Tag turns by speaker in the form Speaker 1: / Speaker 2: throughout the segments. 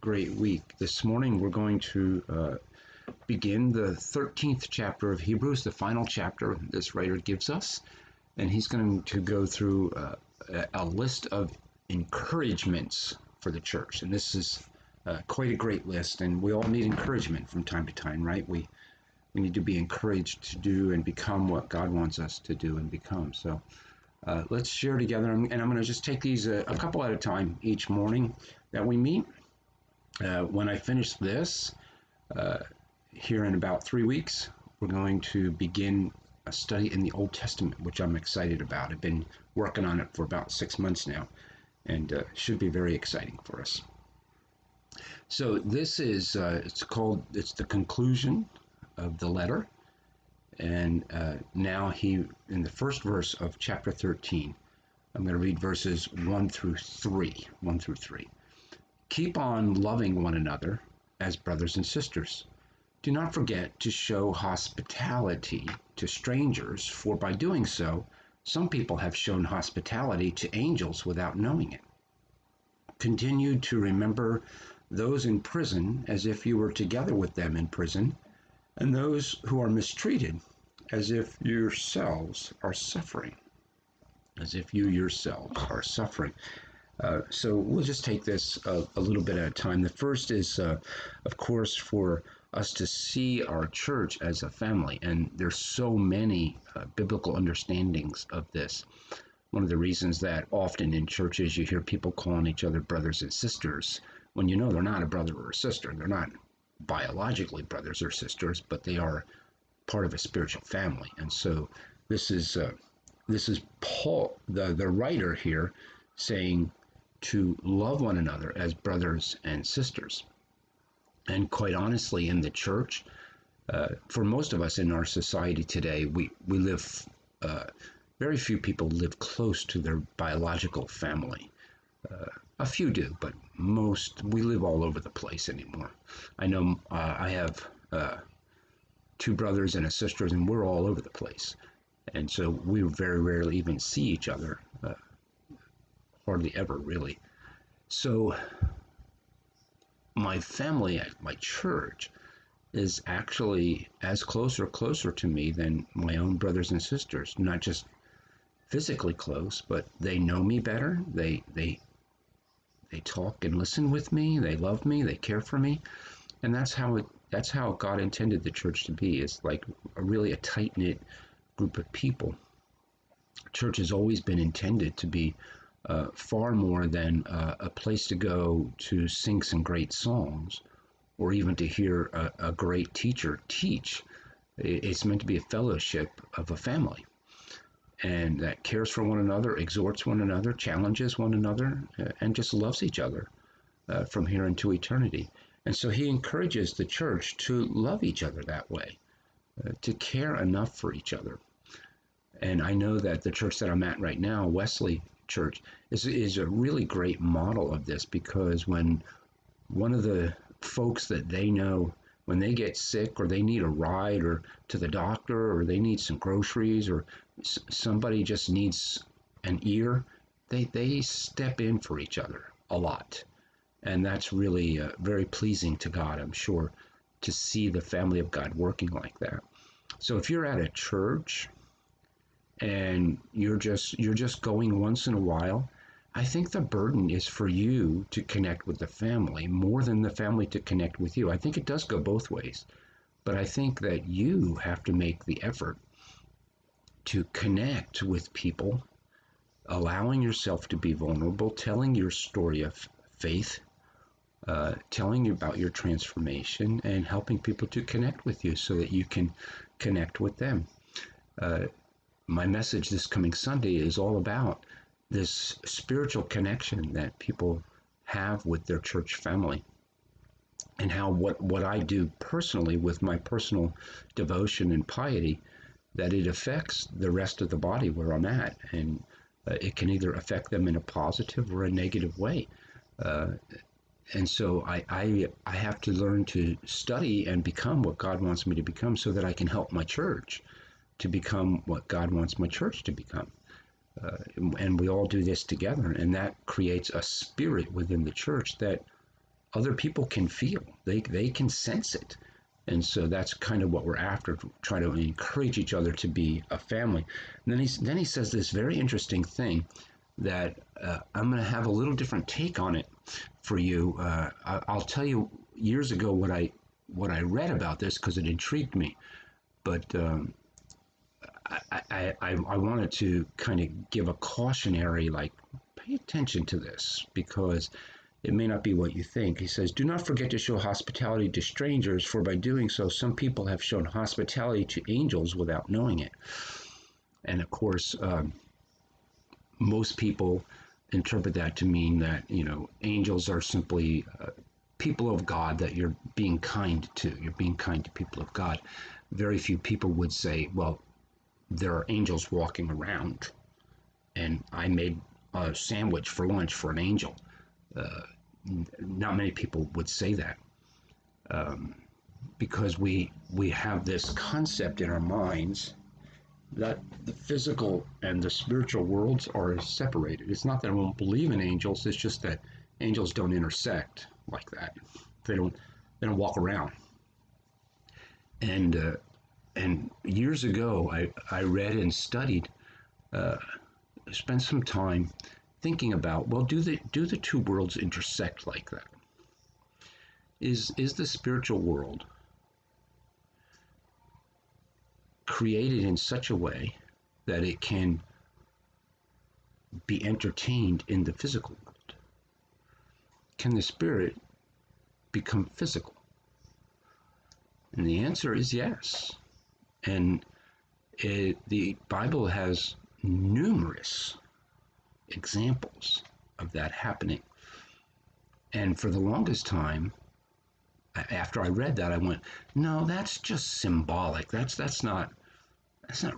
Speaker 1: great week. This morning we're going to begin the 13th chapter of Hebrews, the final chapter this writer gives us. And he's going to go through a list of encouragements for the church. And this is quite a great list, and we all need encouragement from time to time, right? We need to be encouraged to do and become what God wants us to do and become. So let's share together, and I'm going to just take these a couple at a time each morning that we meet. When I finish this, here in about 3 weeks, we're going to begin a study in the Old Testament, which I'm excited about. I've been working on it for about 6 months now, and should be very exciting for us. So this is, it's the conclusion of the letter. And now in the first verse of chapter 13, I'm going to read verses 1 through 3. Keep on loving one another as brothers and sisters. Do not forget to show hospitality to strangers, for by doing so, some people have shown hospitality to angels without knowing it. Continue to remember those in prison as if you were together with them in prison, and those who are mistreated as if yourselves are suffering. So we'll just take this a little bit at a time. The first is, of course, for us to see our church as a family, and there's so many biblical understandings of this. One of the reasons that often in churches you hear people calling each other brothers and sisters, when you know they're not a brother or a sister. They're not biologically brothers or sisters, but they are part of a spiritual family. And so this is Paul, the writer here, saying to love one another as brothers and sisters. And quite honestly, in the church, for most of us in our society today, we live, very few people live close to their biological family. A few do, but we live all over the place anymore. I know I have 2 brothers and a sister, and we're all over the place. And so we very rarely even see each other, hardly ever, really. So my family at my church is actually as closer to me than my own brothers and sisters. Not just physically close, but they know me better. They talk and listen with me. They love me. They care for me, and that's how God intended the church to be. It's like a tight-knit group of people. Church has always been intended to be far more than a place to go to sing some great songs, or even to hear a great teacher teach. It's meant to be a fellowship of a family, and that cares for one another, exhorts one another, challenges one another, and just loves each other from here into eternity. And so he encourages the church to love each other that way, to care enough for each other. And I know that the church that I'm at right now, Wesley Church, is a really great model of this, because when one of the folks that they know, when they get sick or they need a ride or to the doctor, or they need some groceries, or somebody just needs an ear, they step in for each other a lot. And that's really very pleasing to God, I'm sure, to see the family of God working like that. So if you're at a church and you're just going once in a while, I think the burden is for you to connect with the family more than the family to connect with you. I think it does go both ways, but I think that you have to make the effort to connect with people, allowing yourself to be vulnerable, telling your story of faith, telling you about your transformation, and helping people to connect with you so that you can connect with them. My message this coming Sunday is all about this spiritual connection that people have with their church family, and how what I do personally with my personal devotion and piety, that it affects the rest of the body where I'm at, and it can either affect them in a positive or a negative way. And so I have to learn to study and become what God wants me to become, so that I can help my church to become what God wants my church to become. And we all do this together, and that creates a spirit within the church that other people can feel. They can sense it. And so that's kind of what we're after, trying to encourage each other to be a family. And then he says this very interesting thing that I'm going to have a little different take on it for you. I'll tell you years ago what I read about this because it intrigued me. But I wanted to kind of give a cautionary, like, pay attention to this because it may not be what you think. He says, do not forget to show hospitality to strangers, for by doing so, some people have shown hospitality to angels without knowing it. And of course, most people interpret that to mean that, angels are simply people of God that you're being kind to. You're being kind to people of God. Very few people would say, well, there are angels walking around, and I made a sandwich for lunch for an angel. Not many people would say that because we have this concept in our minds that the physical and the spiritual worlds are separated. It's not that I won't believe in angels. It's just that angels don't intersect like that. They don't walk around. And years ago, I read and studied, spent some time thinking about, well, do the two worlds intersect like that? Is the spiritual world created in such a way that it can be entertained in the physical world? Can the spirit become physical? And the answer is yes. And the Bible has numerous examples of that happening. And for the longest time, after I read that, I went, no, that's just symbolic. That's not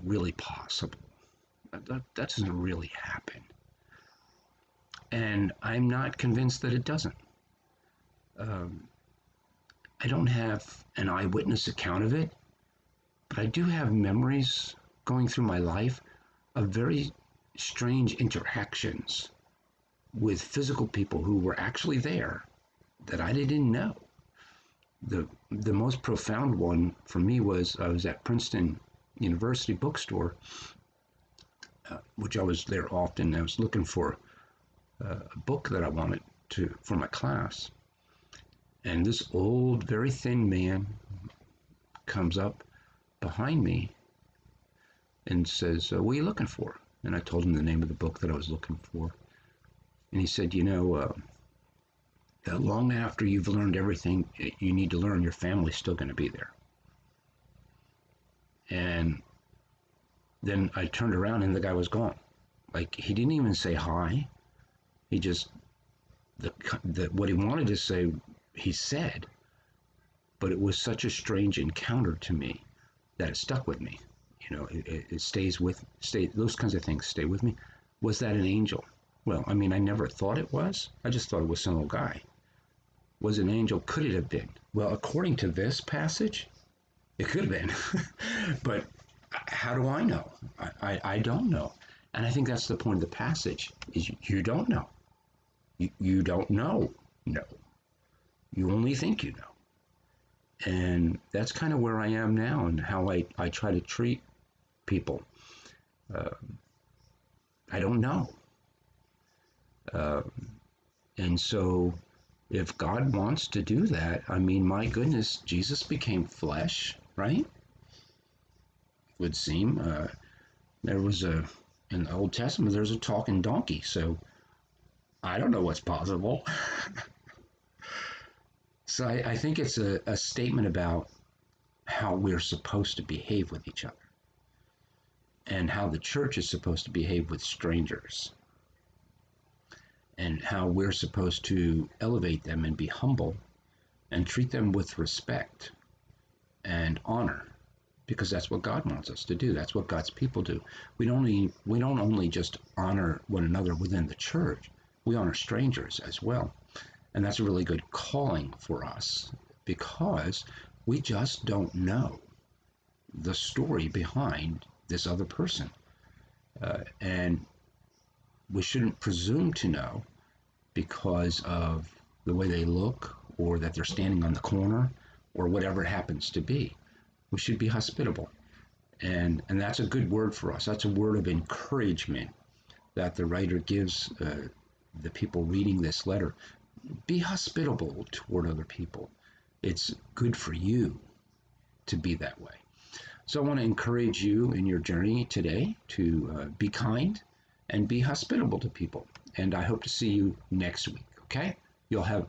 Speaker 1: really possible. That doesn't really happen. And I'm not convinced that it doesn't. I don't have an eyewitness account of it, but I do have memories going through my life of very strange interactions with physical people who were actually there that I didn't know. The most profound one for me was I was at Princeton University bookstore, which I was there often. I was looking for a book that I wanted for my class. And this old, very thin man comes up behind me and says, what are you looking for? And I told him the name of the book that I was looking for. And he said, that long after you've learned everything you need to learn, your family's still going to be there. And then I turned around and the guy was gone. Like, he didn't even say hi. He just, what he wanted to say, he said. But it was such a strange encounter to me that it stuck with me. It those kinds of things stay with me. Was that an angel? Well, I mean, I never thought it was. I just thought it was some old guy. Was it an angel? Could it have been? Well, according to this passage, it could have been. But how do I know? I don't know. And I think that's the point of the passage, is you don't know. You don't know. No. You only think you know. And that's kind of where I am now and how I try to treat people. I don't know. And so if God wants to do that, I mean, my goodness, Jesus became flesh, right? Would seem. There was in the Old Testament, there's a talking donkey. So I don't know what's possible. So I think it's a statement about how we're supposed to behave with each other and how the church is supposed to behave with strangers and how we're supposed to elevate them and be humble and treat them with respect and honor, because that's what God wants us to do. That's what God's people do. We don't only just honor one another within the church, we honor strangers as well. And that's a really good calling for us because we just don't know the story behind this other person. And we shouldn't presume to know because of the way they look or that they're standing on the corner or whatever it happens to be. We should be hospitable. And that's a good word for us. That's a word of encouragement that the writer gives the people reading this letter. Be hospitable toward other people. It's good for you to be that way. So I want to encourage you in your journey today to be kind and be hospitable to people. And I hope to see you next week, okay? You'll have